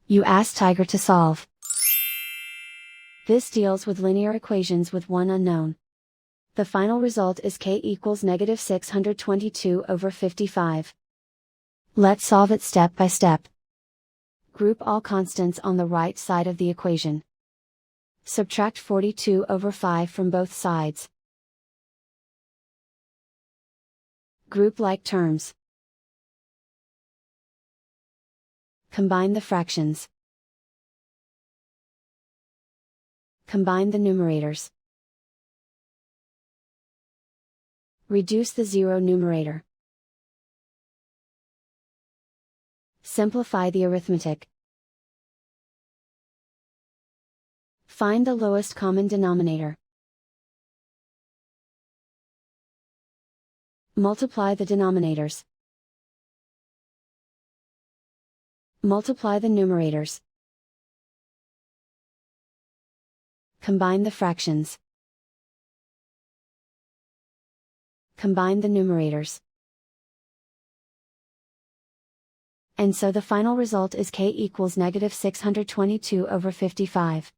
You ask Tiger to solve. This deals with linear equations with one unknown. The final result is k equals -622/55. Let's solve it step by step. Group all constants on the right side of the equation. Subtract 42/5 from both sides. Group like terms. Combine the fractions. Combine the numerators. Reduce the zero numerator. Simplify the arithmetic. Find the lowest common denominator. Multiply the denominators. Multiply the numerators. Combine the fractions. Combine the numerators. And so the final result is k equals -622/55.